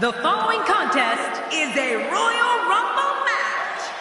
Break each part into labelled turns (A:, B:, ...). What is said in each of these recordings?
A: The following contest is a Royal Rumble match.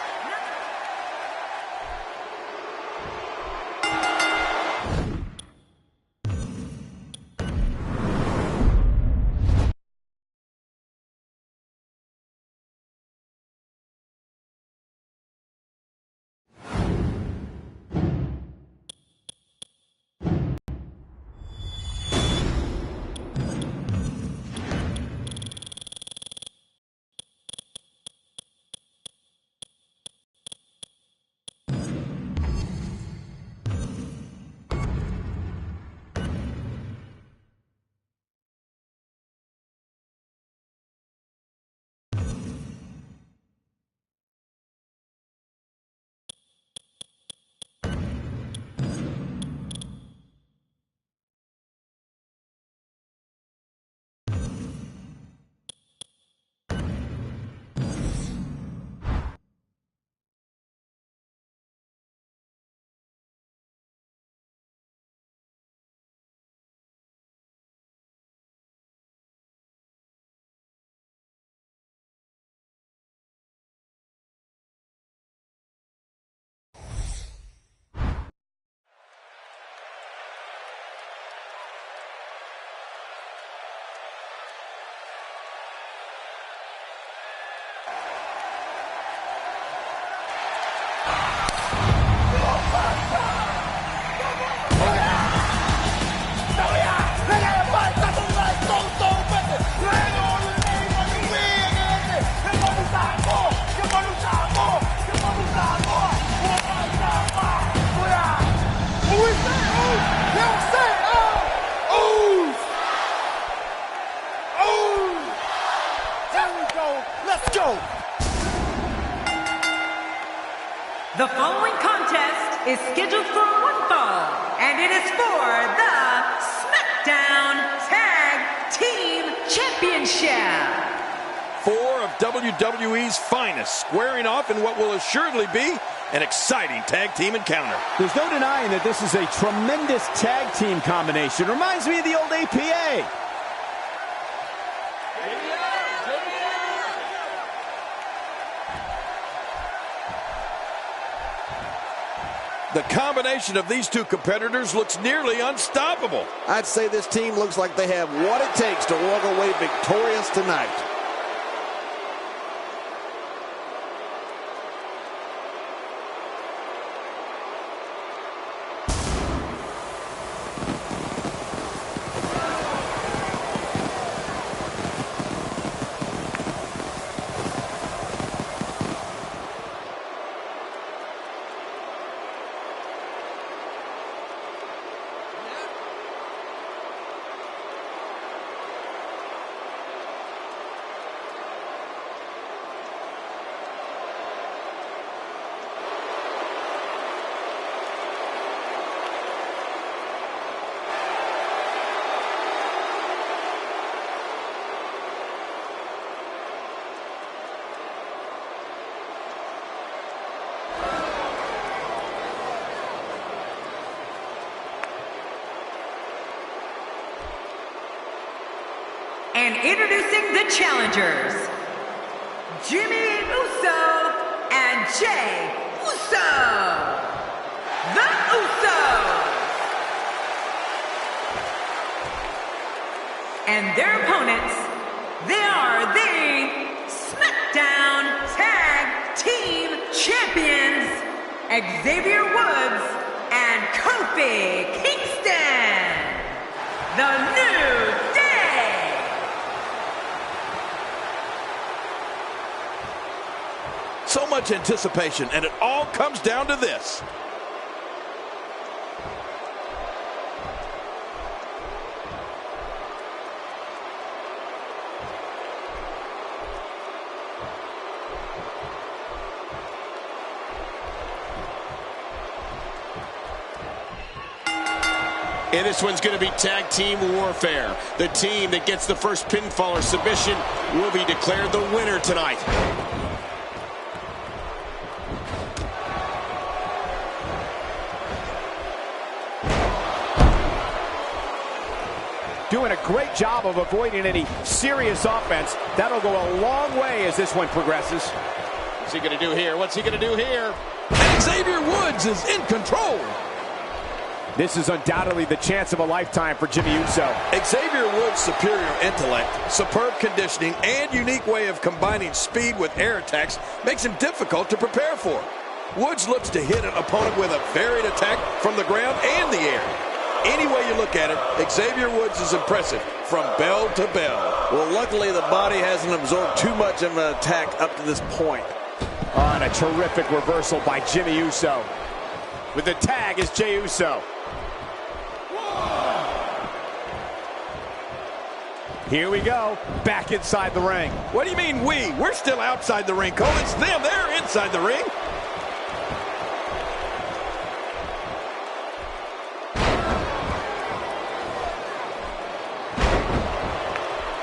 A: The following contest is scheduled for one fall, and it is for the SmackDown Tag Team Championship.
B: 4 of WWE's finest squaring off in what will assuredly be an exciting tag team encounter.
C: There's no denying that this is a tremendous tag team combination. Reminds me of the old APA.
B: The combination of these two competitors looks nearly unstoppable.
D: I'd say this team looks like they have what it takes to walk away victorious tonight.
A: And introducing the challengers, Jimmy Uso and Jay Uso. The Usos. And their opponents, they are the SmackDown Tag Team Champions, Xavier Woods and Kofi Kingston. The New Day.
B: So much anticipation, and it all comes down to this.
E: And this one's going to be tag team warfare. The team that gets the first pinfall or submission will be declared the winner tonight.
C: doing a great job of avoiding any serious offense. That'll go a long way as this one progresses.
E: What's he going to do here? What's he going to do here?
B: And Xavier Woods is in control.
C: This is undoubtedly the chance of a lifetime for Jimmy Uso.
B: Xavier Woods' superior intellect, superb conditioning, and unique way of combining speed with air attacks makes him difficult to prepare for. Woods looks to hit an opponent with a varied attack from the ground and the air. Any way you look at it, Xavier Woods is impressive from bell to bell.
D: Well, luckily the body hasn't absorbed too much of an attack up to this point.
C: Oh, and a terrific reversal by Jimmy Uso. With the tag is Jey Uso. Here we go, back inside the ring.
B: What do you mean we? We're still outside the ring, Cole. It's them. They're inside the ring.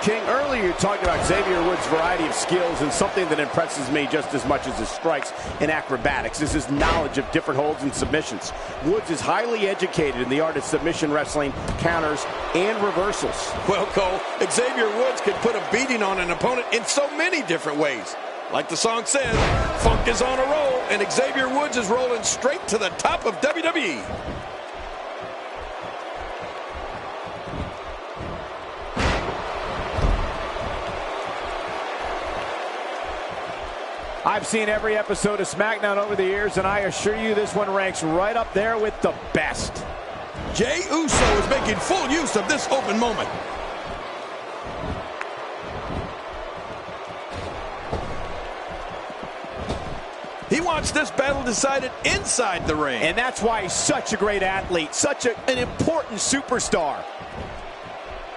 C: King, earlier you talked about Xavier Woods' variety of skills, and something that impresses me just as much as his strikes in acrobatics is his knowledge of different holds and submissions. Woods is highly educated in the art of submission wrestling, counters, and reversals.
B: Well, Cole, Xavier Woods can put a beating on an opponent in so many different ways. Like the song says, funk is on a roll, and Xavier Woods is rolling straight to the top of WWE.
C: I've seen every episode of SmackDown over the years, and I assure you this one ranks right up there with the best.
B: Jey Uso is making full use of this open moment. He wants this battle decided inside the ring.
C: And that's why he's such a great athlete, such an important superstar.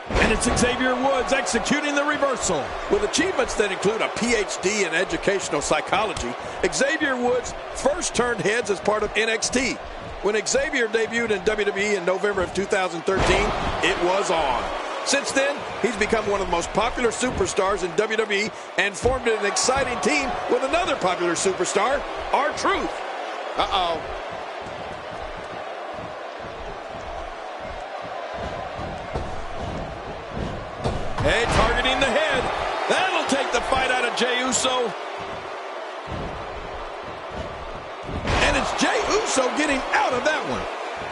B: And it's Xavier Woods executing the reversal. With achievements that include a PhD in educational psychology, Xavier Woods first turned heads as part of NXT. When Xavier debuted in WWE in November of 2013, it was on. Since then, he's become one of the most popular superstars in WWE and formed an exciting team with another popular superstar, R-Truth.
E: Uh-oh.
B: Hey, targeting the head. That'll take the fight out of Jey Uso. And it's Jey Uso getting out of that one.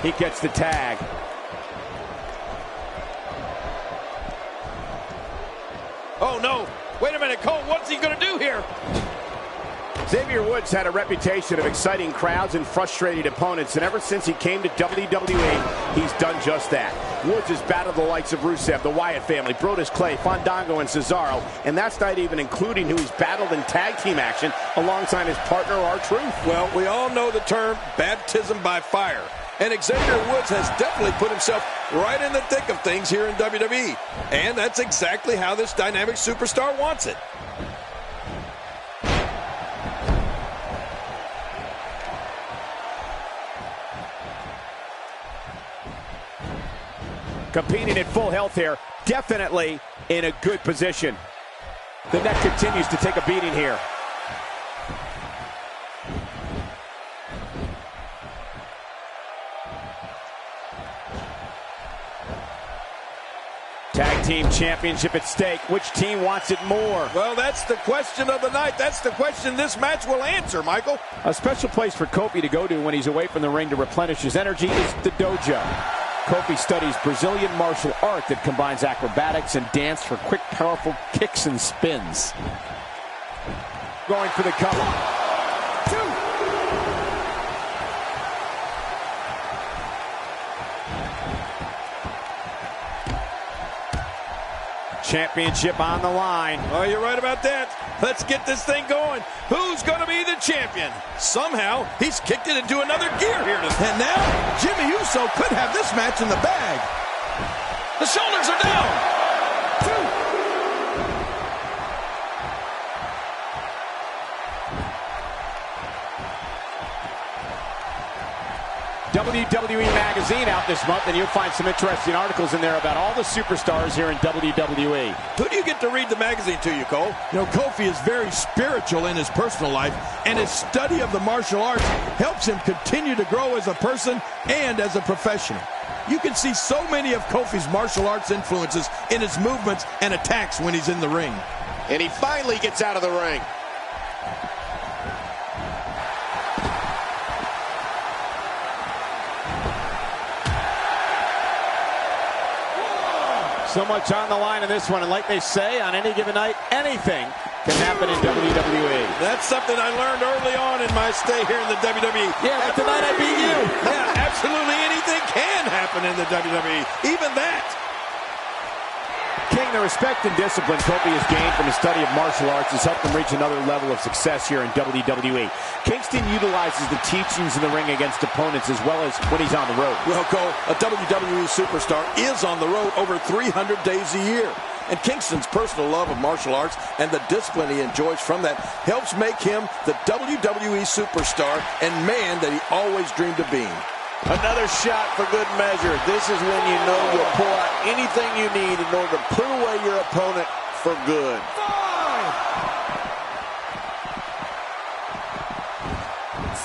C: He gets the tag.
B: Oh, no. Wait a minute, Cole. What's he going to do here?
C: Xavier Woods had a reputation of exciting crowds and frustrating opponents, and ever since he came to WWE, he's done just that. Woods has battled the likes of Rusev, the Wyatt family, Brodus Clay, Fandango, and Cesaro, and that's not even including who he's battled in tag team action alongside his partner, R-Truth.
B: Well, we all know the term baptism by fire, and Xavier Woods has definitely put himself right in the thick of things here in WWE, and that's exactly how this dynamic superstar wants it.
C: Competing at full health here, definitely in a good position. The neck continues to take a beating here. Tag team championship at stake. Which team wants it more?
B: Well, that's the question of the night. That's the question this match will answer, Michael.
C: A special place for Kofi to go to when he's away from the ring to replenish his energy is the dojo. Kofi studies Brazilian martial art that combines acrobatics and dance for quick, powerful kicks and spins. Going for the cover. Championship on the line.
B: Oh, you're right about that. Let's get this thing going. Who's going to be the champion? Somehow, he's kicked it into another gear here. And now, Jimmy Uso could have this match in the bag. The shoulders are down.
C: WWE Magazine out this month, and you'll find some interesting articles in there about all the superstars here in WWE.
B: Who do you get to read the magazine to you, Cole? You know, Kofi is very spiritual in his personal life, and his study of the martial arts helps him continue to grow as a person and as a professional. You can see so many of Kofi's martial arts influences in his movements and attacks when he's in the ring.
E: And he finally gets out of the ring.
C: So much on the line in this one, and like they say, on any given night, anything can happen in WWE.
B: That's something I learned early on in my stay here in the WWE.
C: Yeah, but tonight I beat you.
B: Yeah, absolutely anything can happen in the WWE, even that.
C: King, the respect and discipline Kofi has gained from his study of martial arts has helped him reach another level of success here in WWE. Kingston utilizes the teachings in the ring against opponents as well as when he's on the road.
B: Well, Cole, a WWE superstar is on the road over 300 days a year. And Kingston's personal love of martial arts and the discipline he enjoys from that helps make him the WWE superstar and man that he always dreamed of being.
D: Another shot for good measure. This is when you know you'll pull out anything you need in order to put away your opponent for good.
A: 5,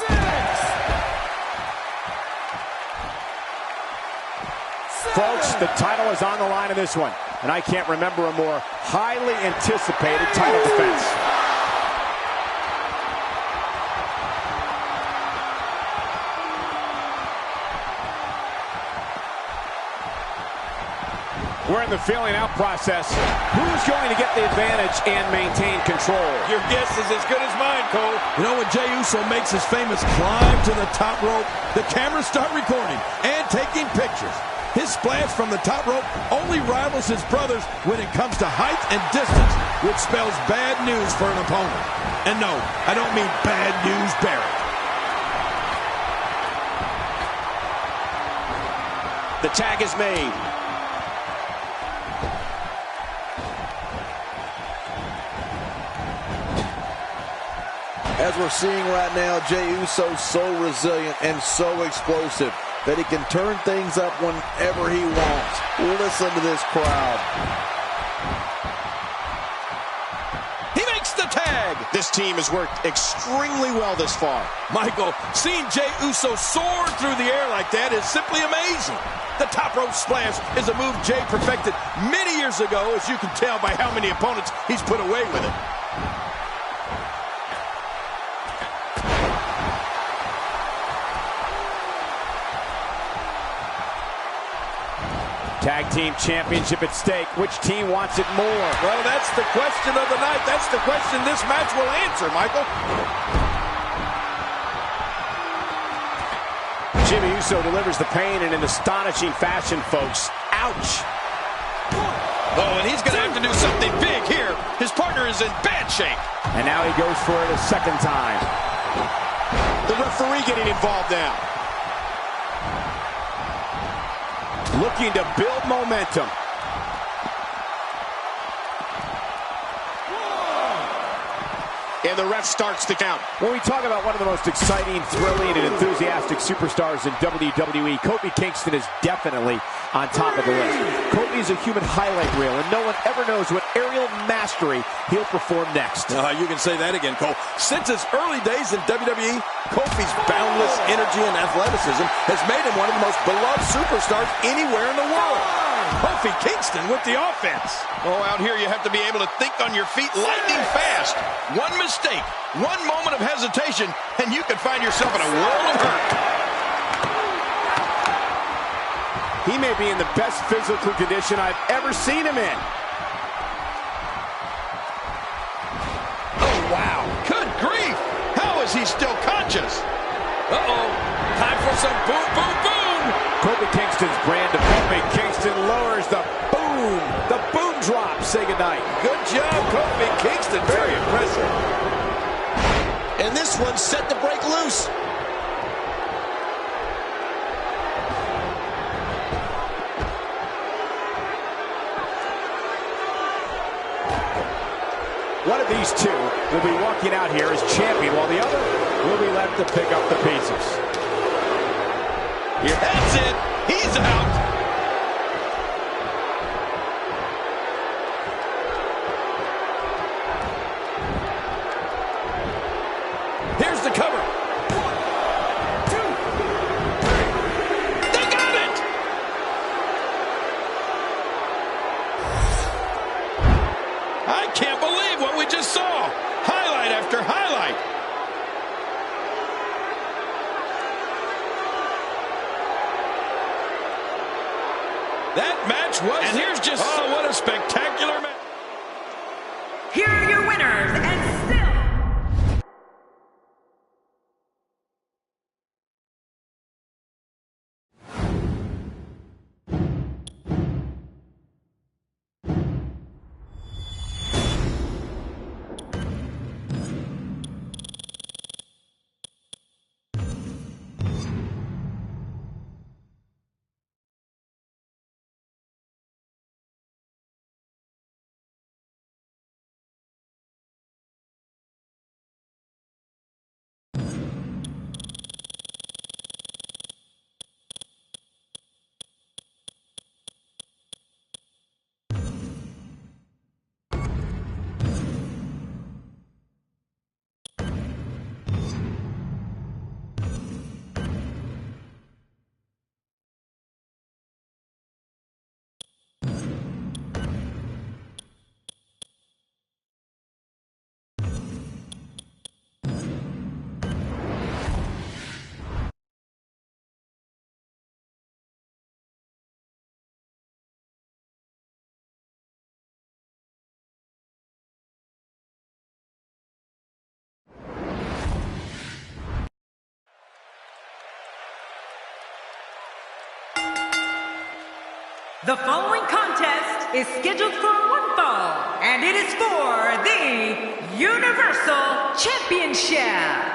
A: 6,
C: Folks, the title is on the line in this one, and I can't remember a more highly anticipated title defense. We're in the feeling out process. Who's going to get the advantage and maintain control?
B: Your guess is as good as mine, Cole. You know, when Jey Uso makes his famous climb to the top rope, the cameras start recording and taking pictures. His splash from the top rope only rivals his brother's when it comes to height and distance, which spells bad news for an opponent. And no, I don't mean bad news Barrett.
E: The tag is made.
D: As we're seeing right now, Jey Uso's so resilient and so explosive that he can turn things up whenever he wants. Listen to this crowd.
B: He makes the tag.
E: This team has worked extremely well this far.
B: Michael, seeing Jey Uso soar through the air like that is simply amazing. The top rope splash is a move Jey perfected many years ago, as you can tell by how many opponents he's put away with it.
C: Tag team championship at stake. Which team wants it more?
B: Well, that's the question of the night. That's the question this match will answer, Michael.
C: Jimmy Uso delivers the pain in an astonishing fashion, folks. Ouch!
B: Oh, and he's going to have to do something big here. His partner is in bad shape.
C: And now he goes for it a second time.
E: The referee getting involved now.
C: Looking to build momentum.
E: And the ref starts the count.
C: When we talk about one of the most exciting, thrilling, and enthusiastic superstars in WWE, Kofi Kingston is definitely on top of the list. Kofi is a human highlight reel, and no one ever knows what aerial mastery he'll perform next.
B: You can say that again, Cole. Since his early days in WWE, Kofi's boundless energy and athleticism has made him one of the most beloved superstars anywhere in the world. Kofi Kingston with the offense. Oh, out here you have to be able to think on your feet lightning fast. One mistake, one moment of hesitation, and you can find yourself in a world of hurt.
C: He may be in the best physical condition I've ever seen him in.
B: Oh, wow. Good grief. How is he still conscious? Uh-oh. Time for some boom, boom, boom.
C: Kofi Kingston's brand of Kofi Kingston lowers the boom drop. Say goodnight.
B: Good job, Kofi Kingston. Very impressive.
E: And this one's set to break loose.
C: One of these two will be walking out here as champion, while the other will be left to pick up the pieces.
B: Here, that's it. He's out. Here's the cover. 1, 2, 3. They got it. I can't believe what we just saw. Highlight after highlight. That match was... And here's just... Oh, what a spectacular match.
A: Here are your winners, and still... The following contest is scheduled for one fall, and it is for the Universal Championship.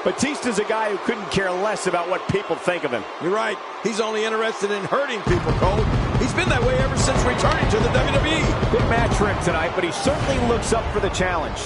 C: Batista's a guy who couldn't care less about what people think of him.
B: You're right. He's only interested in hurting people, Cole. He's been that way ever since returning to the WWE.
C: Big match for him tonight, but he certainly looks up for the challenge.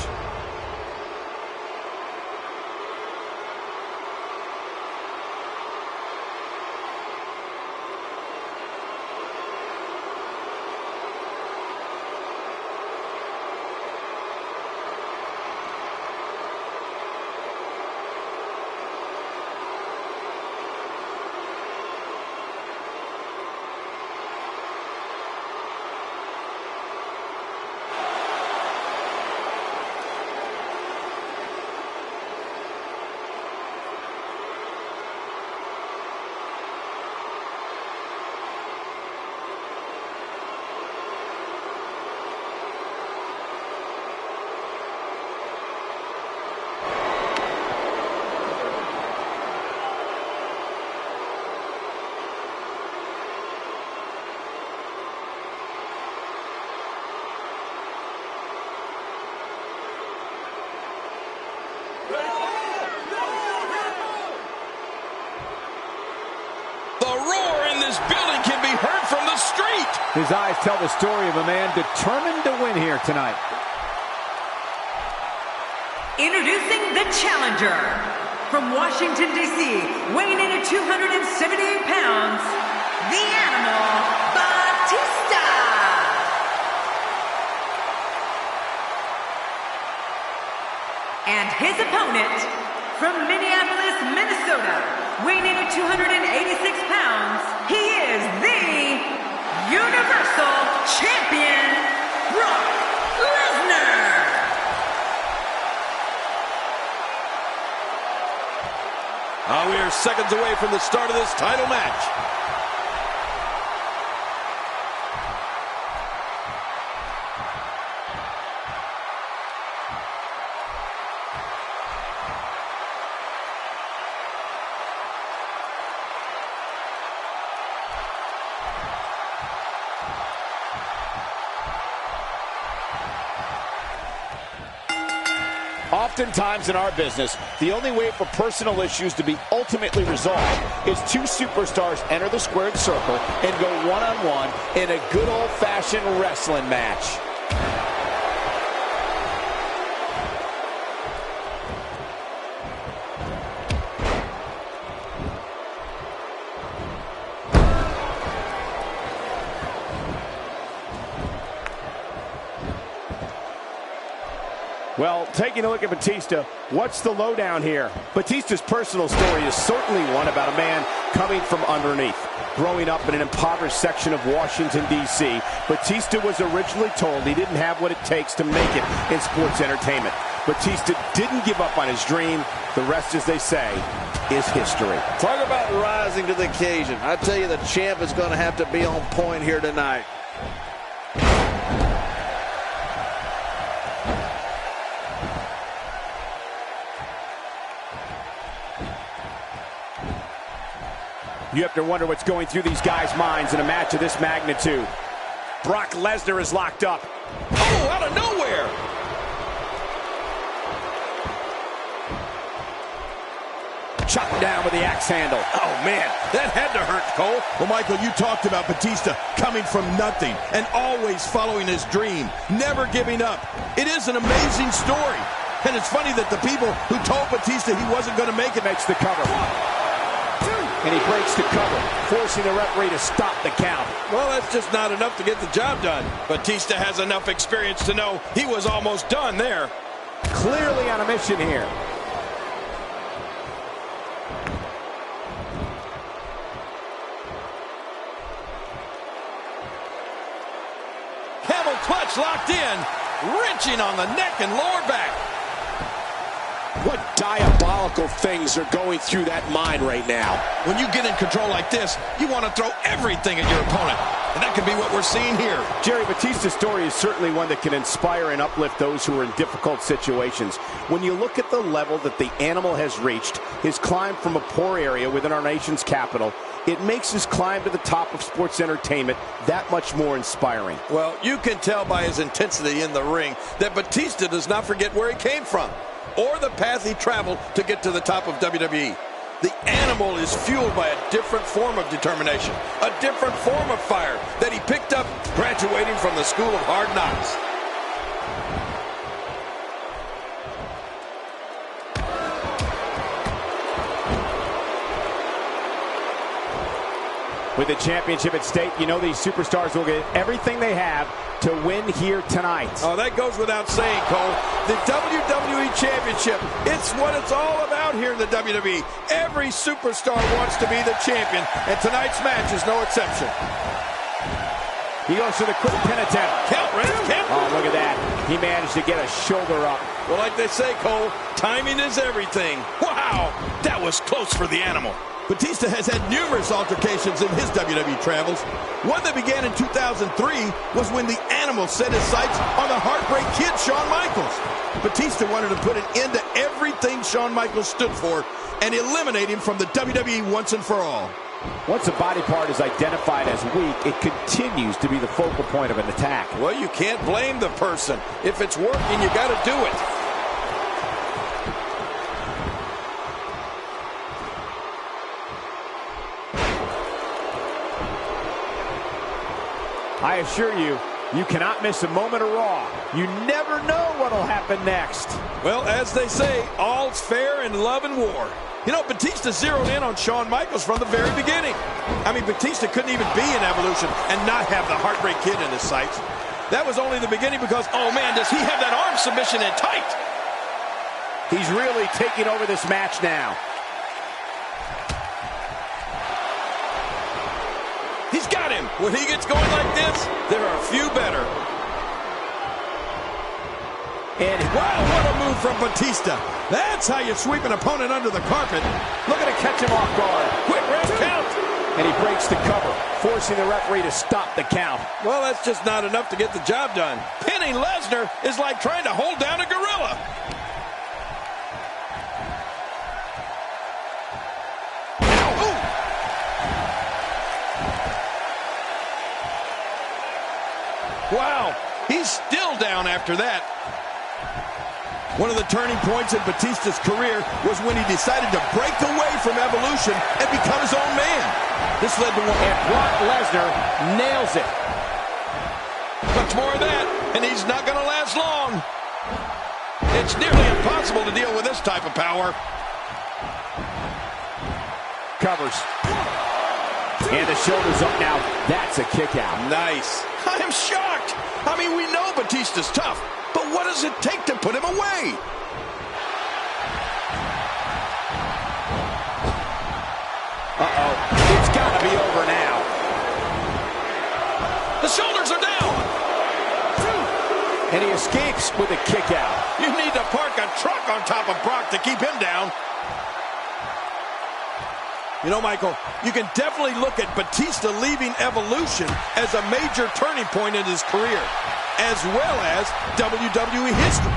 B: Building can be heard from the street.
C: His eyes tell the story of a man determined to win here tonight.
A: Introducing the challenger from Washington, D.C., weighing in at 278 pounds, the Animal Batista. And his opponent from Minneapolis, Minnesota, weighing in at 286 pounds, he is the Universal Champion, Brock Lesnar.
B: We are seconds away from the start of this title match.
C: Oftentimes in our business, the only way for personal issues to be ultimately resolved is two superstars enter the squared circle and go one-on-one in a good old-fashioned wrestling match. Well, taking a look at Batista, what's the lowdown here? Batista's personal story is certainly one about a man coming from underneath. Growing up in an impoverished section of Washington, D.C., Batista was originally told he didn't have what it takes to make it in sports entertainment. Batista didn't give up on his dream. The rest, as they say, is history.
D: Talk about rising to the occasion. I tell you, the champ is going to have to be on point here tonight.
C: You have to wonder what's going through these guys' minds in a match of this magnitude. Brock Lesnar is locked up.
B: Oh, out of nowhere!
C: Chopped down with the axe handle.
B: Oh, man, that had to hurt, Cole. Well, Michael, you talked about Batista coming from nothing and always following his dream, never giving up. It is an amazing story. And it's funny that the people who told Batista he wasn't going to make it
C: makes the cover. And he breaks the cover, forcing the referee to stop the count.
B: Well, that's just not enough to get the job done. Batista has enough experience to know he was almost done there.
C: Clearly on a mission here.
B: Camel clutch locked in, wrenching on the neck and lower back.
E: What diabolical things are going through that mind right now?
B: When you get in control like this, you want to throw everything at your opponent. And that could be what we're seeing here.
C: Jerry, Batista's story is certainly one that can inspire and uplift those who are in difficult situations. When you look at the level that the animal has reached, his climb from a poor area within our nation's capital, it makes his climb to the top of sports entertainment that much more inspiring.
B: Well, you can tell by his intensity in the ring that Batista does not forget where he came from or the path he traveled to get to the top of WWE. The animal is fueled by a different form of determination, a different form of fire that he picked up graduating from the School of Hard Knocks.
C: With the championship at stake, you know these superstars will get everything they have to win here tonight.
B: Oh, that goes without saying, Cole. The WWE Championship, it's what it's all about here in the WWE. Every superstar wants to be the champion, and tonight's match is no exception.
C: He goes for the quick pin attempt.
B: Count, Red, count.
C: Oh, look at that. He managed to get a shoulder up.
B: Well, like they say, Cole, timing is everything. Wow, that was close for the animal. Batista has had numerous altercations in his WWE travels. One that began in 2003 was when the animal set his sights on the Heartbreak Kid, Shawn Michaels. Batista wanted to put an end to everything Shawn Michaels stood for and eliminate him from the WWE once and for all.
C: Once a body part is identified as weak, it continues to be the focal point of an attack.
B: Well, you can't blame the person. If it's working, you got to do it.
C: I assure you, you cannot miss a moment of Raw. You never know what'll happen next.
B: Well, as they say, all's fair in love and war. You know, Batista zeroed in on Shawn Michaels from the very beginning. I mean, Batista couldn't even be in Evolution and not have the Heartbreak Kid in his sights. That was only the beginning because, oh man, does he have that arm submission in tight.
C: He's really taking over this match now.
B: He's got him. When he gets going like this, there are a few better. And wow, what a move from Batista. That's how you sweep an opponent under the carpet.
C: Look at it catch him off guard.
B: Quick ref count.
C: And he breaks the cover, forcing the referee to stop the count.
B: Well, that's just not enough to get the job done. Pinning Lesnar is like trying to hold down a gorilla. Wow, he's still down after that. One of the turning points in Batista's career was when he decided to break away from Evolution and become his own man. This led to one.
C: And Brock Lesnar nails it.
B: Much more of that, and he's not going to last long. It's nearly impossible to deal with this type of power.
C: Covers. And the shoulder's up now. That's a kick out.
B: Nice. I am shocked. I mean, we know Batista's tough, but But what does it take to put him away?
C: Uh-oh. It's got to be over now.
B: The shoulders are down.
C: And he escapes with a kick out.
B: You need to park a truck on top of Brock to keep him down. You know, Michael, you can definitely look at Batista leaving Evolution as a major turning point in his career, as well as WWE history.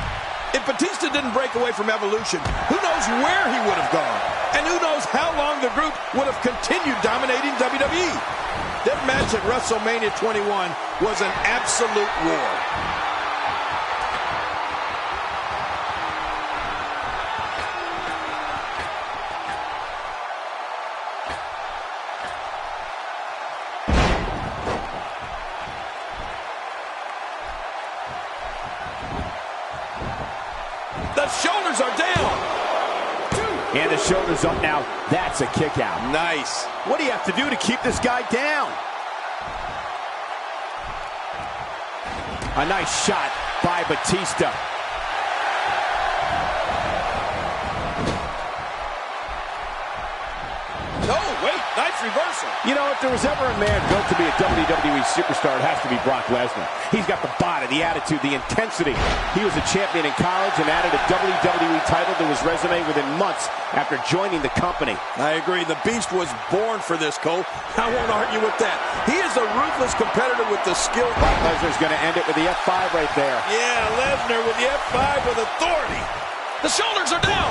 B: If Batista didn't break away from Evolution, who knows where he would have gone? And who knows how long the group would have continued dominating WWE? That match at WrestleMania 21 was an absolute war. The shoulders are down.
C: And the shoulders up now. That's a kick out.
B: Nice.
C: What do you have to do to keep this guy down? A nice shot by Batista.
B: No, wait, nice reversal.
C: You know, if there was ever a man built to be a WWE superstar, it has to be Brock Lesnar. He's got the body, the attitude, the intensity. He was a champion in college and added a WWE title to his resume within months after joining the company.
B: I agree. The Beast was born for this, Cole. I won't argue with that. He is a ruthless competitor with the skill.
C: Brock Lesnar's going to end it with the F5 right there.
B: Yeah, Lesnar with the F5 with authority. The shoulders are down.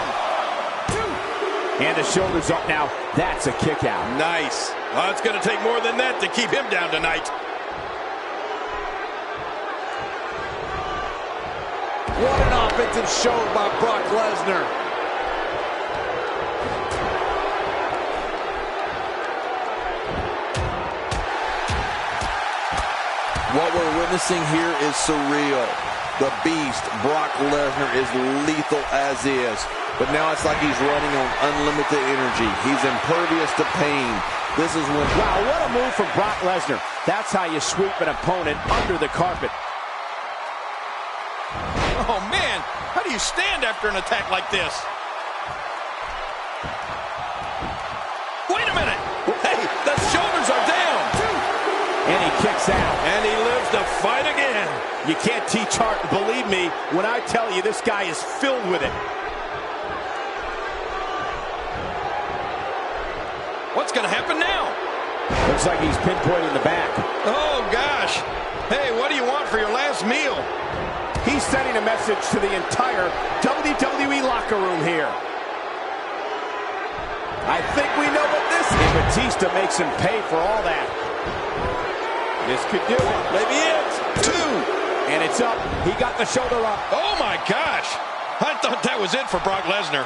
C: And the shoulders up now. That's a kick out.
B: Nice. Well, it's going to take more than that to keep him down tonight.
D: What an offensive show by Brock Lesnar. What we're witnessing here is surreal. The Beast, Brock Lesnar, is lethal as is. But now it's like he's running on unlimited energy. He's impervious to pain. This is when...
C: Wow, what a move from Brock Lesnar. That's how you sweep an opponent under the carpet.
B: Oh, man. How do you stand after an attack like this? Wait a minute. Hey, the shoulders are down.
C: And he kicks out.
B: And he lives to fight again.
C: You can't teach heart. Believe me when I tell you this guy is filled with it.
B: What's going to happen now?
C: Looks like he's pinpointing the back.
B: Oh, gosh. Hey, what do you want for your last meal?
C: He's sending a message to the entire WWE locker room here. I think we know what this is. And Batista makes him pay for all that. This could do it.
B: Maybe it's 2.
C: And it's up. He got the shoulder up.
B: Oh, my gosh. I thought that was it for Brock Lesnar.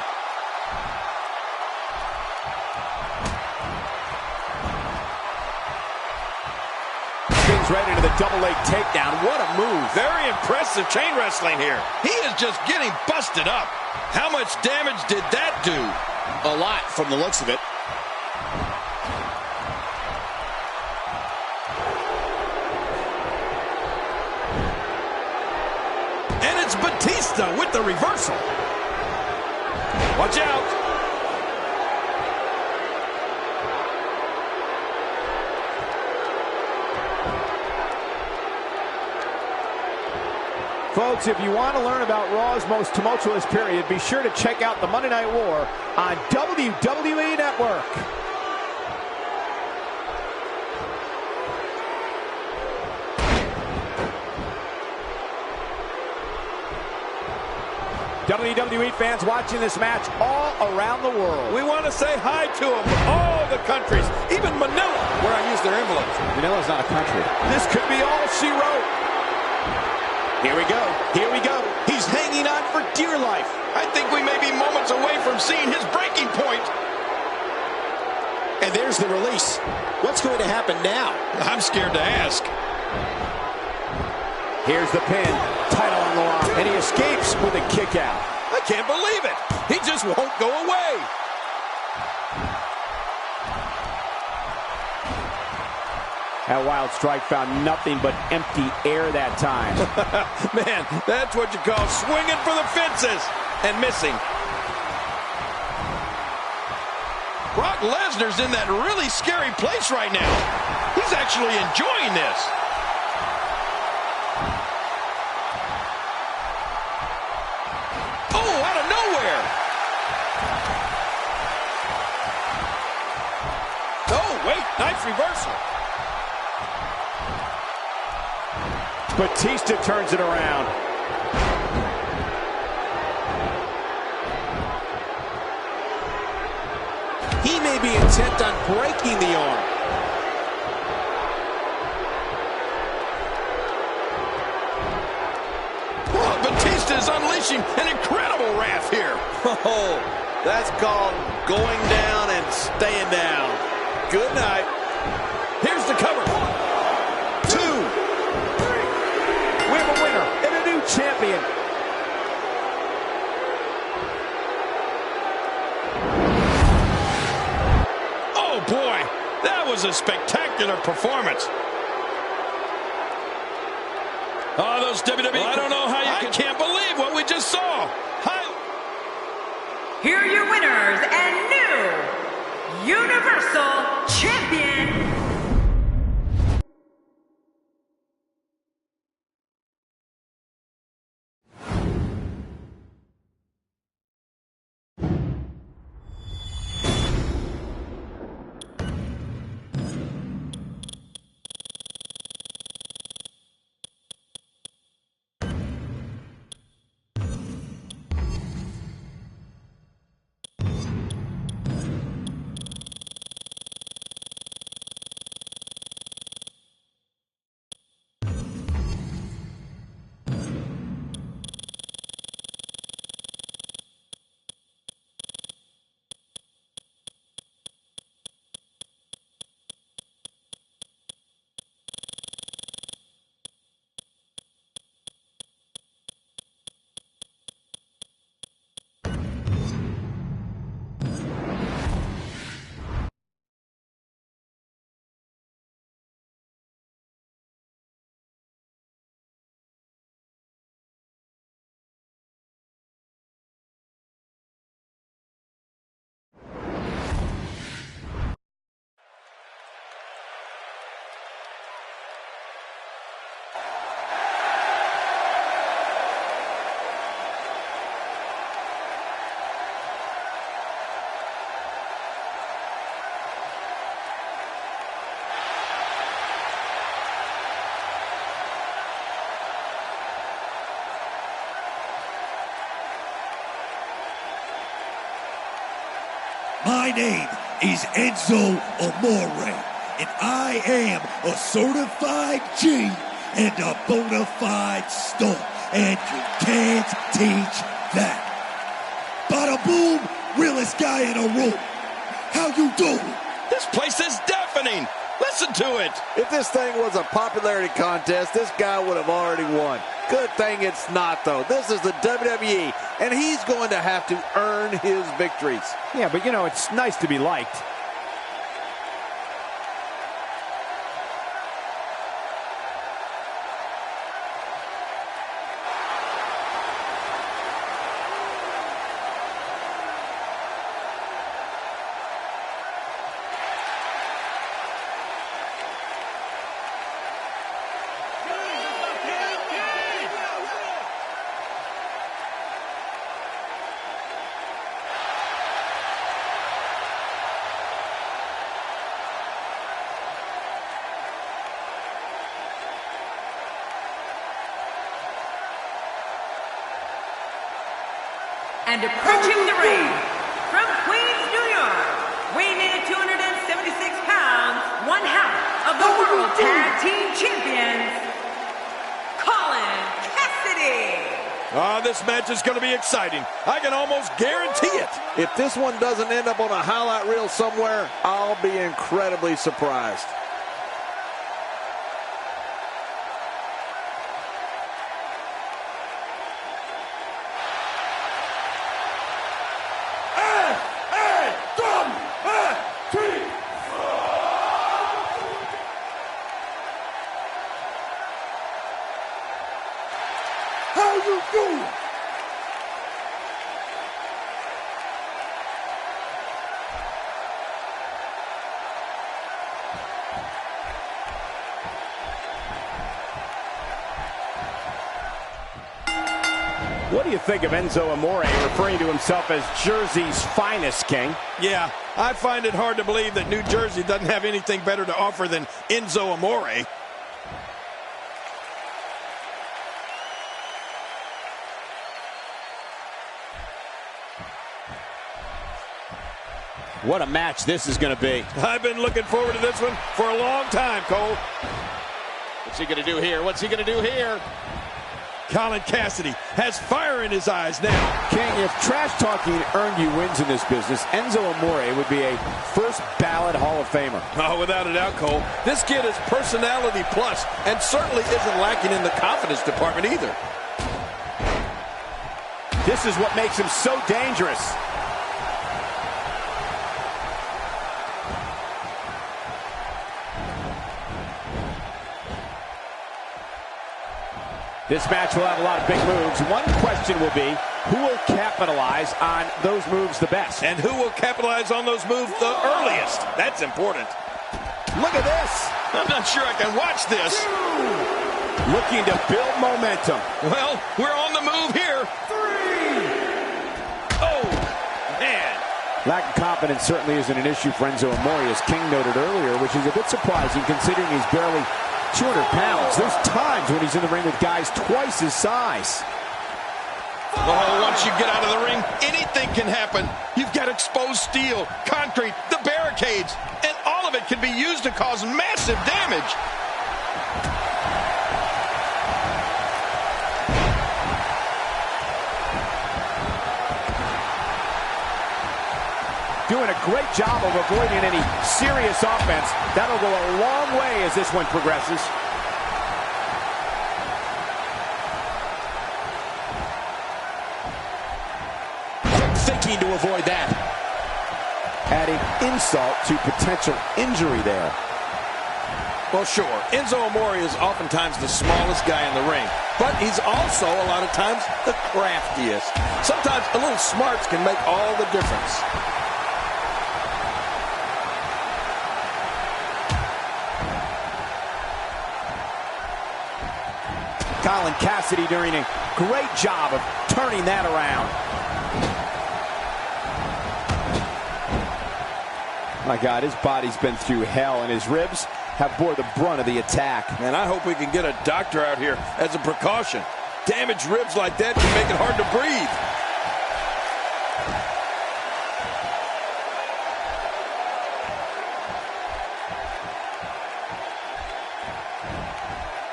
C: Right into the double leg takedown. What a move.
B: Very impressive chain wrestling here. He is just getting busted up. How much damage did that do?
E: A lot from the looks of it.
B: And it's Batista with the reversal. Watch out.
C: Folks, if you want to learn about Raw's most tumultuous period, be sure to check out the Monday Night War on WWE Network. WWE fans watching this match all around the world.
B: We want to say hi to them, all the countries, even Manila, where I use their envelopes.
C: Manila's not a country.
B: This could be all she wrote.
C: Here we go. Here we go. He's hanging on for dear life.
B: I think we may be moments away from seeing his breaking point.
E: And there's the release. What's going to happen now?
B: I'm scared to ask.
C: Here's the pin. Title on the line. And he escapes with a kick out.
B: I can't believe it. He just won't go away.
C: That wild strike found nothing but empty air that time.
B: Man, that's what you call swinging for the fences and missing. Brock Lesnar's in that really scary place right now. He's actually enjoying this. Oh, out of nowhere. Oh, wait, nice reversal.
C: Batista turns it around.
E: He may be intent on breaking the arm.
B: Oh, Batista is unleashing an incredible wrath here.
D: Oh, that's called going down and staying down. Good night.
B: Here's the cover. 2, 3.
C: We have a winner and a new champion.
B: Oh, boy. That was a spectacular performance. Oh, those WWE. Well, I don't know how you can't believe what we just saw.
A: Here are your winners and new Universal Champion.
F: My name is Enzo Amore, and I am a certified G and a bona fide stud, and you can't teach that. Bada boom, realest guy in a room. How you doing?
B: This place is deafening. Listen to it.
D: If this thing was a popularity contest, this guy would have already won. Good thing it's not, though. This is the WWE, and he's going to have to earn his victories.
C: Yeah, but you know, it's nice to be liked.
A: And approaching the ring, from Queens, New York, weighing in at 276 pounds, one half of the World Tag Team Champions, Colin Cassidy.
B: This match is going to be exciting. I can almost guarantee it.
D: If this one doesn't end up on a highlight reel somewhere, I'll be incredibly surprised.
C: What do you think of Enzo Amore referring to himself as Jersey's finest, King?
B: Yeah, I find it hard to believe that New Jersey doesn't have anything better to offer than Enzo Amore.
C: What a match this is going to be.
B: I've been looking forward to this one for a long time, Cole.
E: What's he going to do here? What's he going to do here?
B: Colin Cassidy has fire in his eyes now.
C: King, if trash talking earned you wins in this business, Enzo Amore would be a first ballot Hall of Famer.
B: Oh, without a doubt, Cole. This kid is personality plus and certainly isn't lacking in the confidence department either.
C: This is what makes him so dangerous. This match will have a lot of big moves. One question will be, who will capitalize on those moves the best?
B: And who will capitalize on those moves the earliest? That's important.
C: Look at this.
B: I'm not sure I can watch this.
C: Looking to build momentum.
B: Well, we're on the move here. 3. Oh, man.
C: Lack of confidence certainly isn't an issue for Enzo Amore, as King noted earlier, which is a bit surprising considering he's barely 200 pounds. There's times when he's in the ring with guys twice his size.
B: Oh, once you get out of the ring, anything can happen. You've got exposed steel, concrete, the barricades, and all of it can be used to cause massive damage.
C: Doing a great job of avoiding any serious offense. That'll go a long way as this one progresses.
E: Quick thinking to avoid that.
C: Adding insult to potential injury there.
B: Well, sure, Enzo Amore is oftentimes the smallest guy in the ring, but he's also a lot of times the craftiest. Sometimes a little smarts can make all the difference.
C: Colin Cassidy doing a great job of turning that around. My God, his body's been through hell, and his ribs have bore the brunt of the attack.
B: And I hope we can get a doctor out here as a precaution. Damaged ribs like that can make it hard to breathe.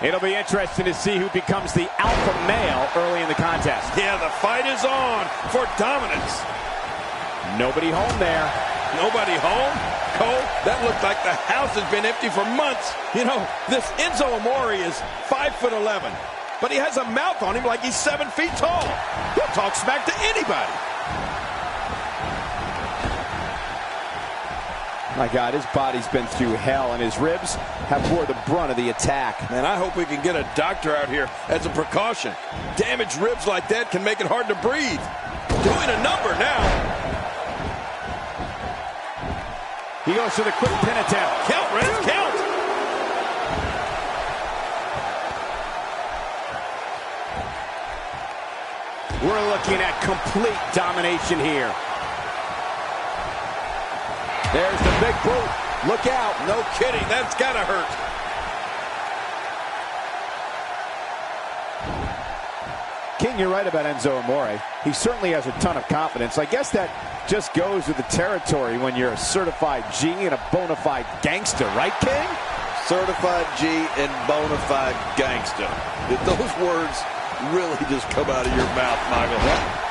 C: It'll be interesting to see who becomes the alpha male early in the contest.
B: Yeah, the fight is on for dominance.
C: Nobody home there.
B: Nobody home? Cole, that looked like the house has been empty for months. You know, this Enzo Amore is 5'11", but he has a mouth on him like he's 7 feet tall. He'll talk smack to anybody.
C: My God, his body's been through hell, and his ribs have bore the brunt of the attack.
B: And I hope we can get a doctor out here as a precaution. Damaged ribs like that can make it hard to breathe. Doing a number now.
C: He goes for the quick pin attempt.
B: Count, Reds, count.
C: We're looking at complete domination here. There's the big boot. Look out.
B: No kidding, that's gotta hurt.
C: King, you're right about Enzo Amore. He certainly has a ton of confidence. I guess that just goes with the territory when you're a certified G and a bona fide gangster, right, King?
D: Certified G and bona fide gangster. Did those words really just come out of your mouth, Michael?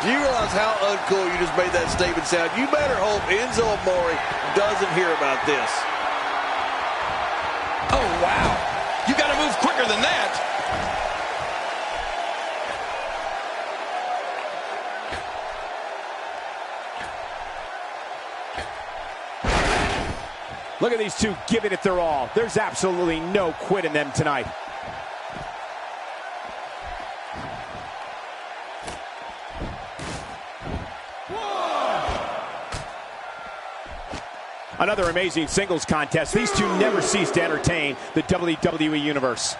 D: Do you realize how uncool you just made that statement sound? You better hope Enzo Amore doesn't hear about this.
B: Oh, wow. You got to move quicker than that.
C: Look at these two giving it their all. There's absolutely no quit in them tonight. Another amazing singles contest. These two never cease to entertain the WWE Universe.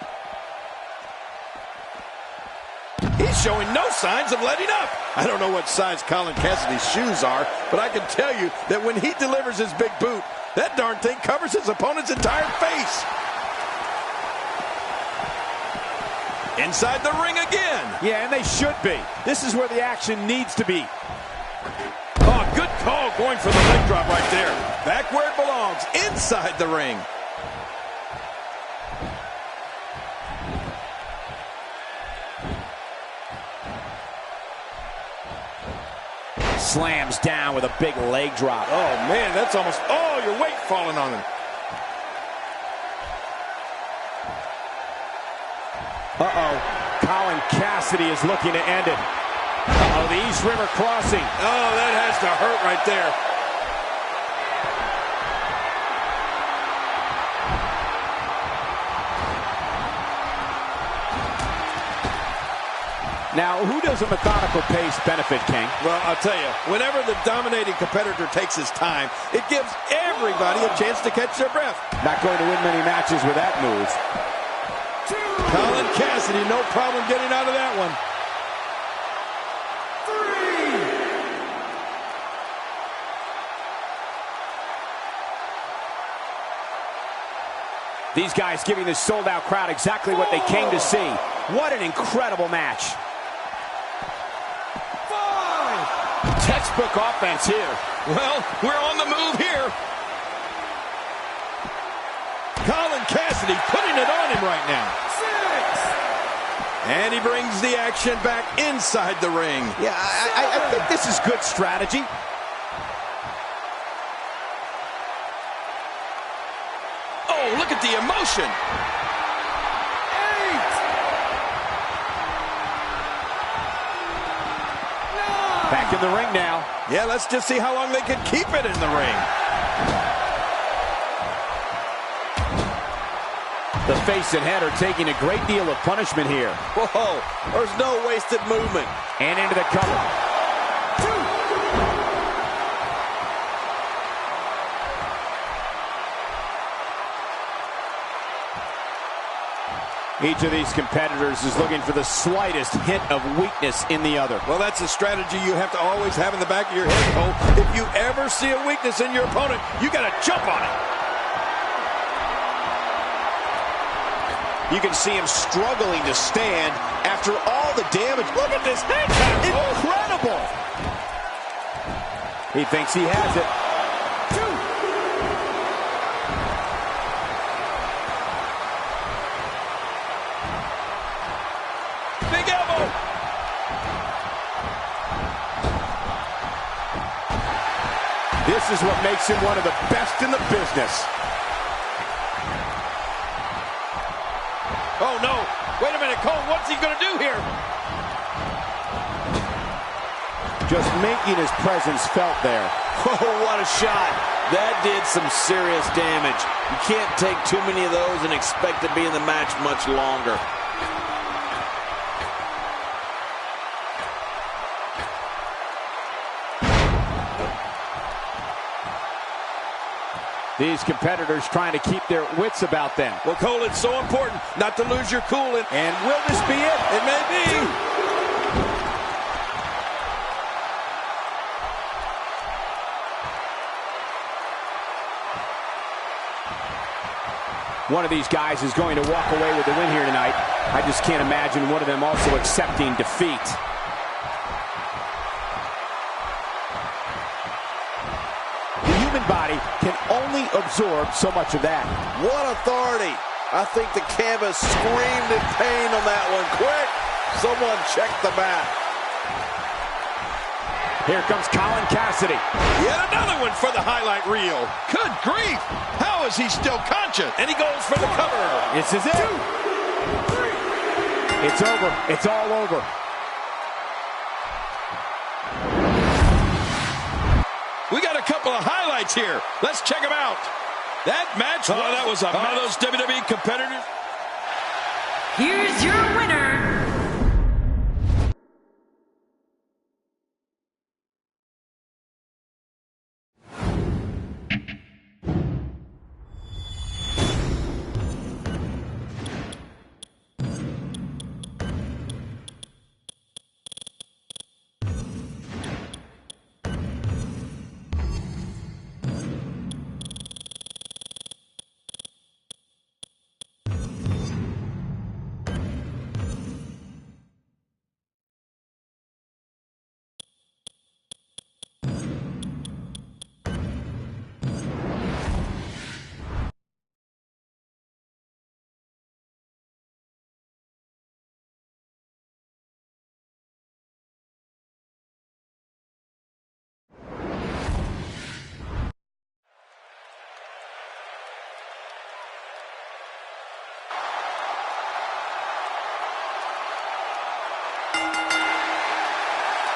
B: He's showing no signs of letting up. I don't know what size Colin Cassidy's shoes are, but I can tell you that when he delivers his big boot, that darn thing covers his opponent's entire face. Inside the ring again.
C: Yeah, and they should be. This is where the action needs to be.
B: Oh, good call going for the leg drop right there. Back where it belongs, inside the ring.
C: Slams down with a big leg drop.
B: Oh, man, that's almost all your weight falling on him.
C: Uh-oh. Colin Cassidy is looking to end it. Uh-oh, the East River crossing.
B: Oh, that has to hurt right there.
C: Now, who does a methodical pace benefit, King?
B: Well, I'll tell you, whenever the dominating competitor takes his time, it gives everybody a chance to catch their breath.
C: Not going to win many matches with that move.
B: Colin Cassidy, no problem getting out of that one.
C: 3. These guys giving this sold-out crowd exactly what they came to see. What an incredible match.
B: 5.
C: Textbook offense here.
B: Well, we're on the move here. Colin Cassidy putting it on him right now. 6. And he brings the action back inside the ring.
C: Yeah, I think this is good strategy.
B: Oh, look at the emotion. 8. 9.
C: Back in the ring now.
B: Yeah, let's just see how long they can keep it in the ring.
C: The face and head are taking a great deal of punishment here.
D: Whoa, there's no wasted movement.
C: And into the cover. 2. Each of these competitors is looking for the slightest hint of weakness in the other.
B: Well, that's a strategy you have to always have in the back of your head, Cole. If you ever see a weakness in your opponent, you got to jump on it.
E: You can see him struggling to stand after all the damage. Look at this head tap. Incredible.
C: He thinks he has it.
B: 2. Big elbow.
C: This is what makes him one of the best in the business.
B: Oh, no. Wait a minute, Cole. What's he going to do here?
C: Just making his presence felt there.
D: Oh, what a shot. That did some serious damage. You can't take too many of those and expect to be in the match much longer.
C: These competitors trying to keep their wits about them.
B: Well, Cole, it's so important not to lose your cool.
C: And will this be it?
B: It may be.
C: 2. One of these guys is going to walk away with the win here tonight. I just can't imagine one of them also accepting defeat. Body can only absorb so much of that.
D: What authority. I think the canvas screamed in pain on that one. Quick, someone check the mat.
C: Here comes Colin Cassidy.
B: Yet another one for the highlight reel. Good grief. How is he still conscious? And he goes for the cover.
C: This is it.
B: 2, 3.
C: It's over. It's all over.
B: We got a couple of highlights here. Let's check them out. That match, well, that was one of those WWE competitors.
A: Here's your winner,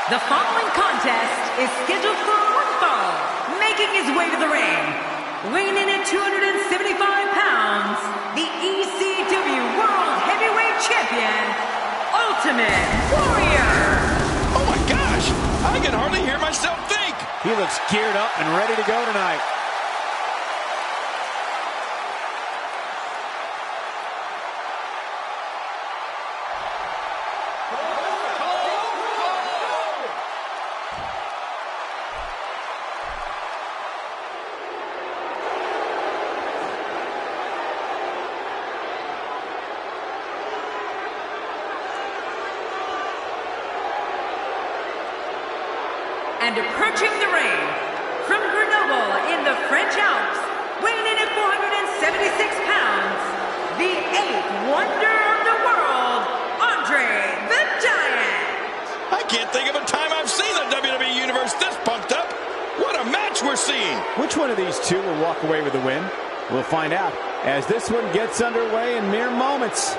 A: The following contest is scheduled for one fall. Making his way to the ring, weighing in at 275 pounds, the ECW World Heavyweight Champion, Ultimate Warrior.
B: Oh my gosh, I can hardly hear myself think.
C: He looks geared up and ready to go tonight.
A: And approaching the ring, from Grenoble in the French Alps, weighing in at 476 pounds, the 8th wonder of the world, Andre the Giant.
B: I can't think of a time I've seen the WWE Universe this pumped up. What a match we're seeing.
C: Which one of these two will walk away with the win? We'll find out as this one gets underway in mere moments.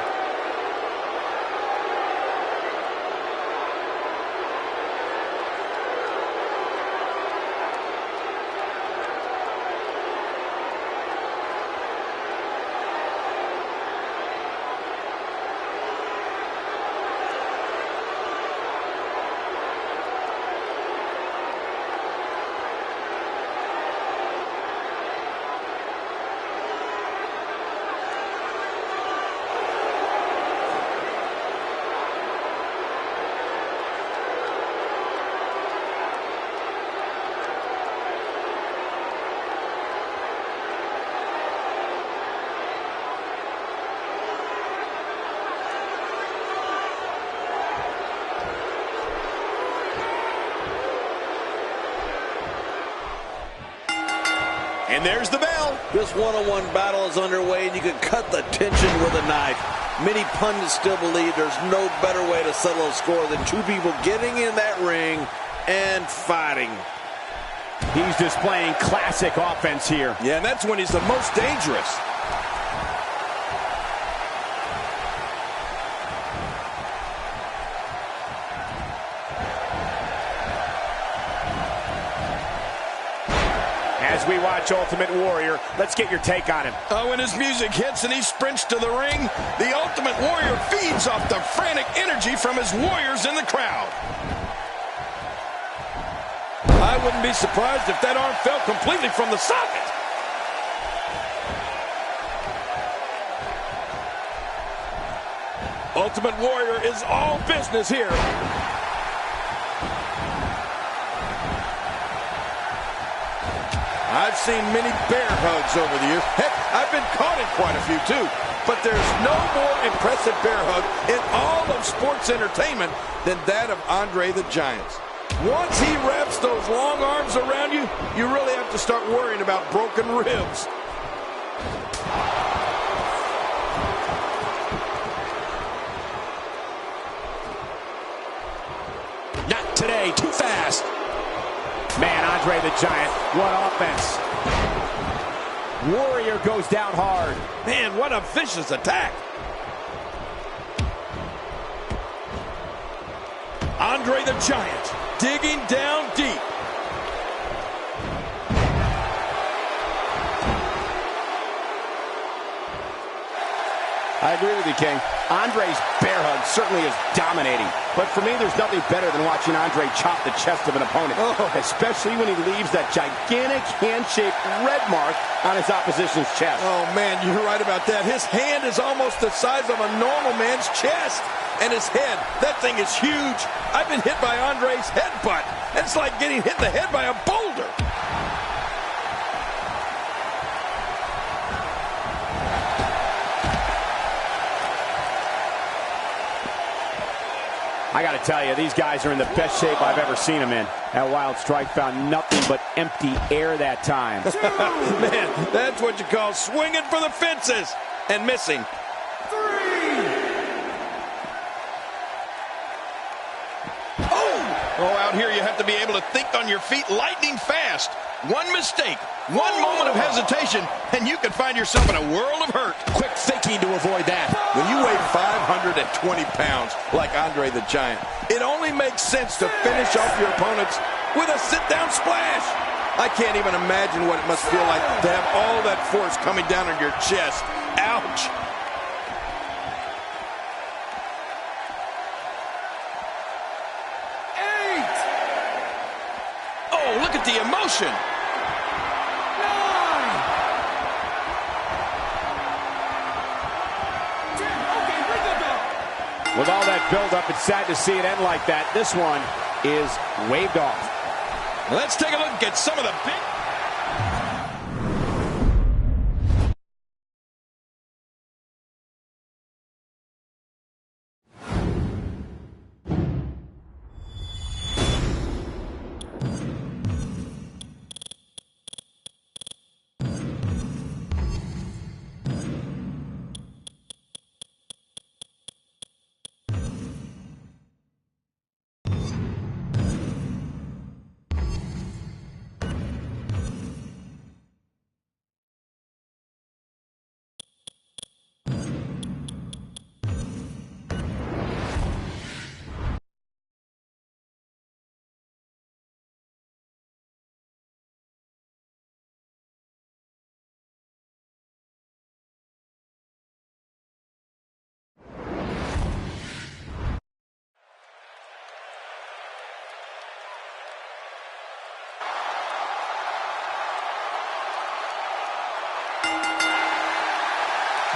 B: And there's the bell.
D: This one-on-one battle is underway, and you can cut the tension with a knife. Many pundits still believe there's no better way to settle a score than two people getting in that ring and fighting.
C: He's displaying classic offense here.
B: Yeah, and that's when he's the most dangerous.
C: As we watch Ultimate Warrior, let's get your take on him.
B: Oh, when his music hits and he sprints to the ring, the Ultimate Warrior feeds off the frantic energy from his warriors in the crowd. I wouldn't be surprised if that arm fell completely from the socket. Ultimate Warrior is all business here. I've seen many bear hugs over the years. Heck, I've been caught in quite a few too. But there's no more impressive bear hug in all of sports entertainment than that of Andre the Giant. Once he wraps those long arms around you, you really have to start worrying about broken ribs.
E: Not today, too fast.
C: Man, Andre the Giant, what offense. Warrior goes down hard.
B: Man, what a vicious attack. Andre the Giant digging down deep.
C: I agree with you, King. Andre's bear hug certainly is dominating. But for me, there's nothing better than watching Andre chop the chest of an opponent. Especially when he leaves that gigantic hand-shaped red mark on his opposition's chest.
B: Oh, man, you're right about that. His hand is almost the size of a normal man's chest. And his head, that thing is huge. I've been hit by Andre's headbutt. It's like getting hit in the head by a boulder.
C: I got to tell you, these guys are in the best shape I've ever seen them in. That wild strike found nothing but empty air that time.
B: Man, that's what you call swinging for the fences and missing.
A: 3.
B: Oh, out here you have have to be able to think on your feet lightning fast. One mistake, one moment of hesitation, and you can find yourself in a world of hurt.
C: Quick thinking to avoid that.
B: When you weigh 520 pounds like Andre the Giant, it only makes sense to finish off your opponents with a sit-down splash. I can't even imagine what it must feel like to have all that force coming down on your chest. Ouch. Look at the emotion. 9.
C: Okay, bring it back. With all that build-up, it's sad to see it end like that. This one is waved off.
B: Let's take a look at some of the big...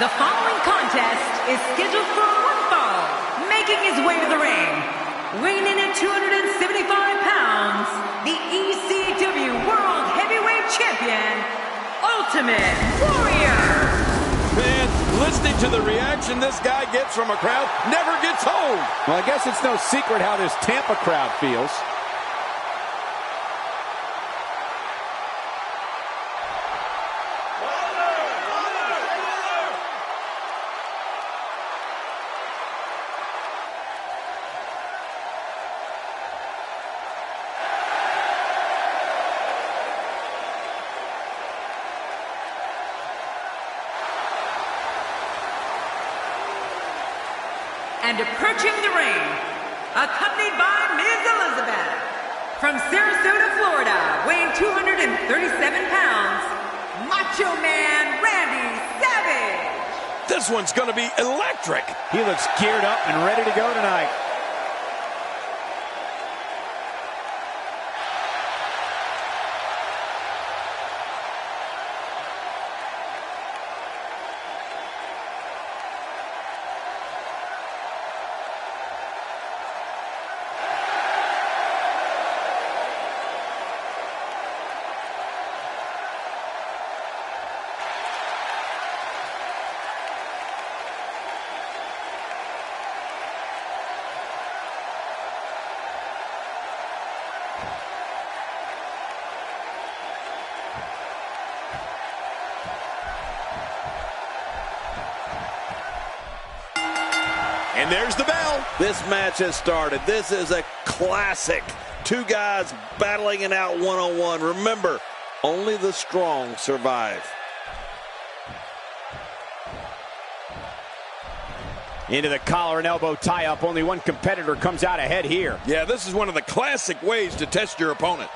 A: The following contest is scheduled for one fall. Making his way to the ring, weighing in at 275 pounds, the ECW World Heavyweight Champion, Ultimate Warrior.
B: Man, listening to the reaction this guy gets from a crowd never gets old.
C: Well, I guess it's no secret how this Tampa crowd feels.
A: And approaching the ring, accompanied by Ms. Elizabeth, from Sarasota, Florida, weighing 237 pounds, Macho Man Randy Savage.
B: This one's going to be electric.
C: He looks geared up and ready to go tonight.
B: And there's the bell.
D: This match has started. This is a classic. Two guys battling it out one-on-one. Remember, only the strong survive.
C: Into the collar and elbow tie-up. Only one competitor comes out ahead here.
B: Yeah, this is one of the classic ways to test your opponent.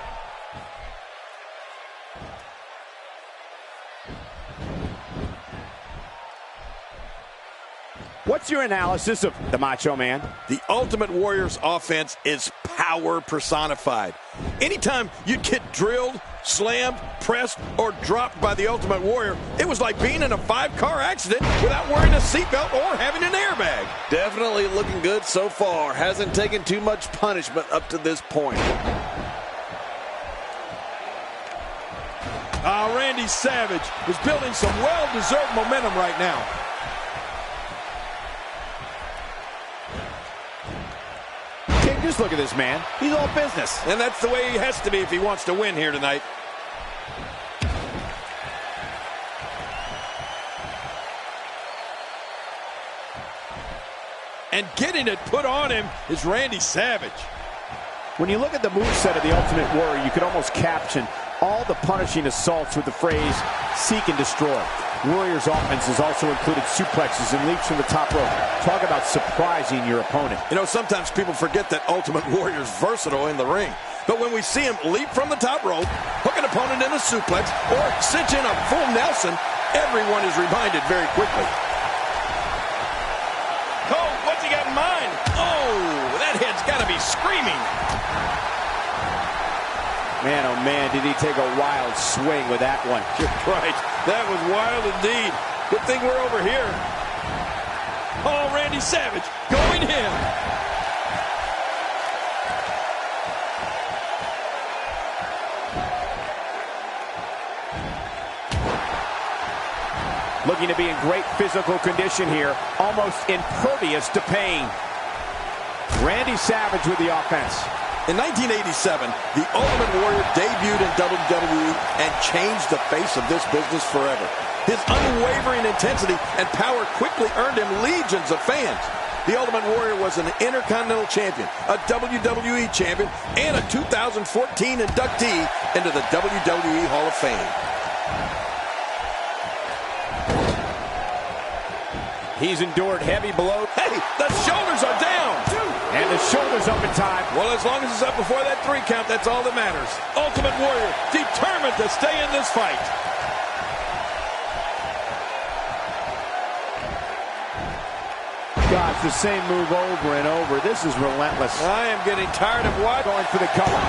C: What's your analysis of the Macho Man?
B: The Ultimate Warrior's offense is power personified. Anytime you'd get drilled, slammed, pressed, or dropped by the Ultimate Warrior, it was like being in a 5-car accident without wearing a seatbelt or having an airbag.
D: Definitely looking good so far. Hasn't taken too much punishment up to this point.
B: Randy Savage is building some well-deserved momentum right now.
C: Just look at this man. He's all business.
B: And that's the way he has to be if he wants to win here tonight. And getting it put on him is Randy Savage.
C: When you look at the moveset of the Ultimate Warrior, you could almost caption all the punishing assaults with the phrase, seek and destroy. Warrior's offense has also included suplexes and leaps from the top rope. Talk about surprising your opponent.
B: You know, sometimes people forget that Ultimate Warrior's versatile in the ring. But when we see him leap from the top rope, hook an opponent in a suplex, or cinch in a full Nelson, everyone is reminded very quickly. Cole, what's he got in mind? Oh, that head's got to be screaming.
C: Man, oh man, did he take a wild swing with that one.
B: You're right. That was wild indeed. Good thing we're over here. Oh, Randy Savage going in.
C: Looking to be in great physical condition here, almost impervious to pain. Randy Savage with the offense.
B: In 1987, the Ultimate Warrior debuted in WWE and changed the face of this business forever. His unwavering intensity and power quickly earned him legions of fans. The Ultimate Warrior was an Intercontinental Champion, a WWE Champion, and a 2014 inductee into the WWE Hall of Fame.
C: He's endured heavy blows.
B: Hey, the shoulders are down.
C: And the shoulders up in time.
B: Well, as long as it's up before that 3 count, that's all that matters. Ultimate Warrior determined to stay in this fight.
C: Gosh, the same move over and over. This is relentless.
B: I am getting tired of what?
C: Going for the cover.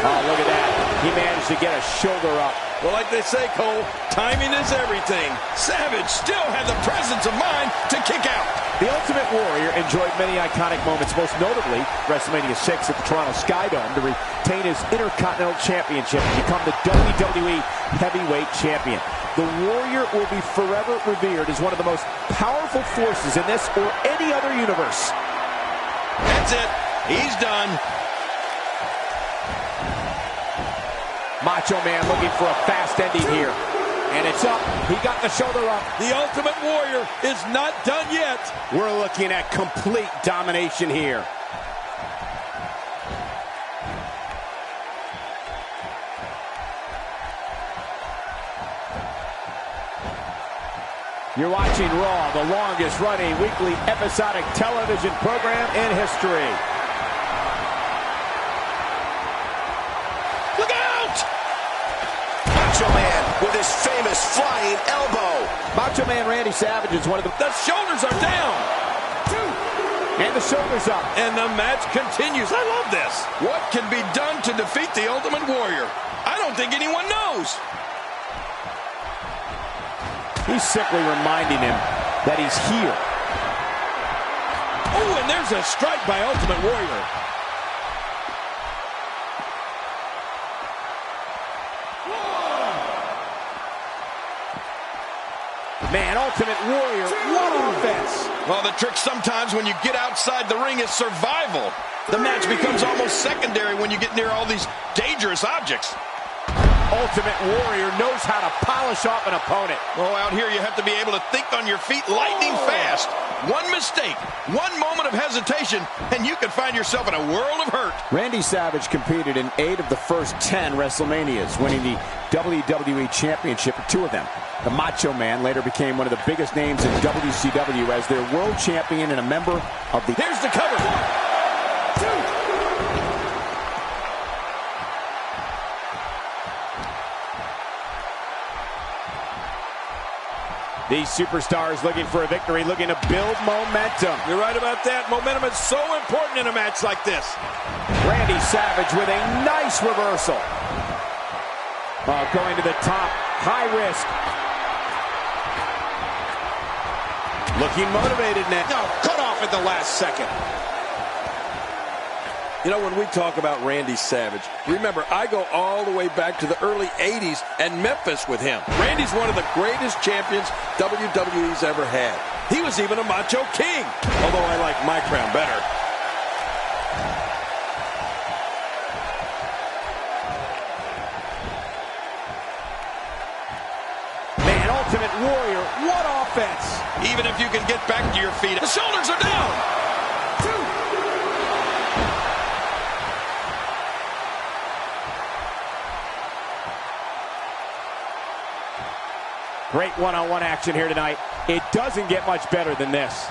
C: Oh, look at that. He managed to get a shoulder up.
B: Well, like they say, Cole, timing is everything. Savage still had the presence of mind to kick out.
C: The Ultimate Warrior enjoyed many iconic moments, most notably WrestleMania 6 at the Toronto Skydome to retain his Intercontinental Championship and become the WWE Heavyweight Champion. The Warrior will be forever revered as one of the most powerful forces in this or any other universe.
B: That's it. He's done.
C: Macho Man looking for a fast ending here. And it's up. He got the shoulder up.
B: The Ultimate Warrior is not done yet.
C: We're looking at complete domination here. You're watching Raw, the longest running weekly episodic television program in history.
B: Look out!
G: Macho Man with his famous flying elbow.
C: Macho Man Randy Savage is one of the...
B: The shoulders are down.
C: And the shoulders up.
B: And the match continues. I love this. What can be done to defeat the Ultimate Warrior? I don't think anyone knows.
C: He's simply reminding him that he's here.
B: Oh, and there's a strike by Ultimate Warrior.
C: Man, Ultimate Warrior, what offense!
B: Well, the trick sometimes when you get outside the ring is survival. The match becomes almost secondary when you get near all these dangerous objects.
C: Ultimate Warrior knows how to polish off an opponent.
B: Oh, out here you have to be able to think on your feet lightning fast. One mistake, one moment of hesitation, and you can find yourself in a world of hurt.
C: Randy Savage competed in 8 of the first 10 WrestleManias, winning the WWE Championship at 2 of them. The Macho Man later became one of the biggest names in WCW as their world champion and a member of the...
B: Here's the cover. 1, 2.
C: These superstars looking for a victory, looking to build momentum.
B: You're right about that. Momentum is so important in a match like this.
C: Randy Savage with a nice reversal. Going to the top, high risk. Looking motivated now.
E: No, cut off at the last second.
B: You know, when we talk about Randy Savage, remember, I go all the way back to the early 80s and Memphis with him. Randy's one of the greatest champions WWE's ever had. He was even a Macho King, although I like my crown better.
C: Man, Ultimate Warrior, what offense!
B: Even if you can get back to your feet, the shoulders are down. 2.
C: Great one-on-one action here tonight. It doesn't get much better than this.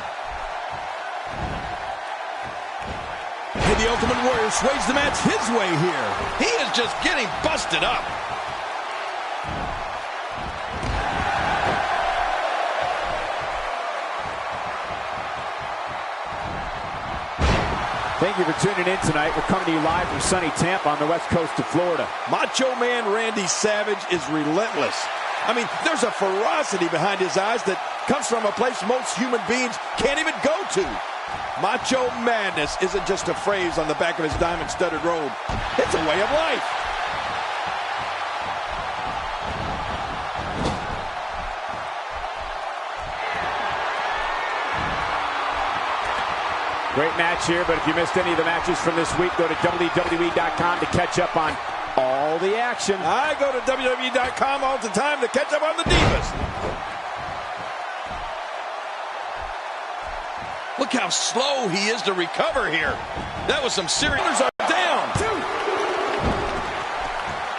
B: Hey, the Ultimate Warrior sways the match his way here. He is just getting busted up.
C: Thank you for tuning in tonight. We're coming to you live from sunny Tampa on the west coast of Florida.
B: Macho Man Randy Savage is relentless. I mean, there's a ferocity behind his eyes that comes from a place most human beings can't even go to. Macho Madness isn't just a phrase on the back of his diamond-studded robe. It's a way of life.
C: Great match here, but if you missed any of the matches from this week, go to WWE.com to catch up on all the action.
B: I go to WWE.com all the time to catch up on the Divas. Look how slow he is to recover here. That was some serious... down.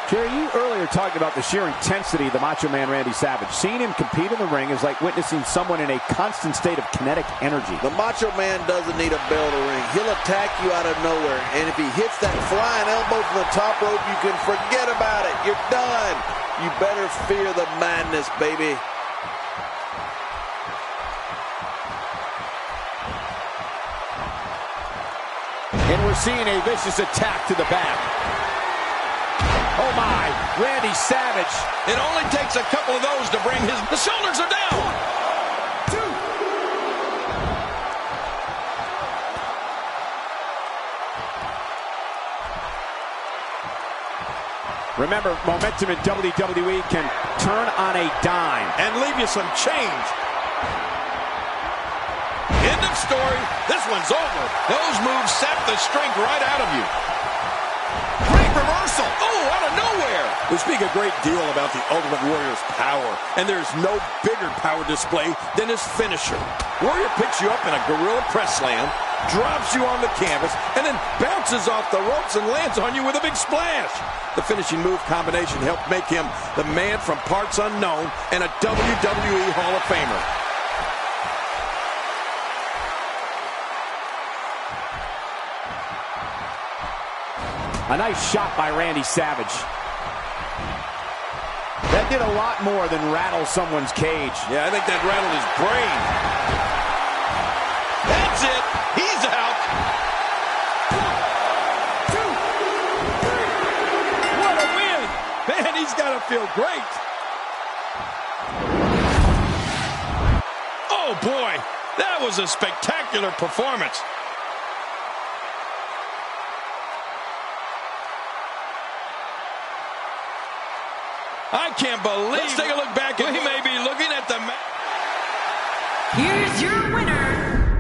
C: Jerry, you earlier talked about the sheer intensity of the Macho Man Randy Savage. Seeing him compete in the ring is like witnessing someone in a constant state of kinetic energy.
D: The Macho Man doesn't need a bell to ring. He'll attack you out of nowhere. And if he hits that flying elbow from the top rope, you can forget about it. You're done. You better fear the madness, baby.
C: And we're seeing a vicious attack to the back. Oh my, Randy Savage.
B: It only takes a couple of those to bring his... The shoulders are down.
C: 1, 2. Remember, momentum in WWE can turn on a dime.
B: And leave you some change. End of story. This one's over. Those moves sap the strength right out of you. Great reversal. Oh, out of nowhere. We speak a great deal about the Ultimate Warrior's power, and there's no bigger power display than his finisher. Warrior picks you up in a gorilla press slam, drops you on the canvas, and then bounces off the ropes and lands on you with a big splash. The finishing move combination helped make him the man from parts unknown and a WWE Hall of Famer.
C: A nice shot by Randy Savage. That did a lot more than rattle someone's cage.
B: Yeah, I think that rattled his brain. That's it. He's out. 1, 2, 3. What a win. Man, he's got to feel great. Oh, boy. That was a spectacular performance. I can't believe. Let's take a look back, and we may be looking at the...
A: Here's your winner,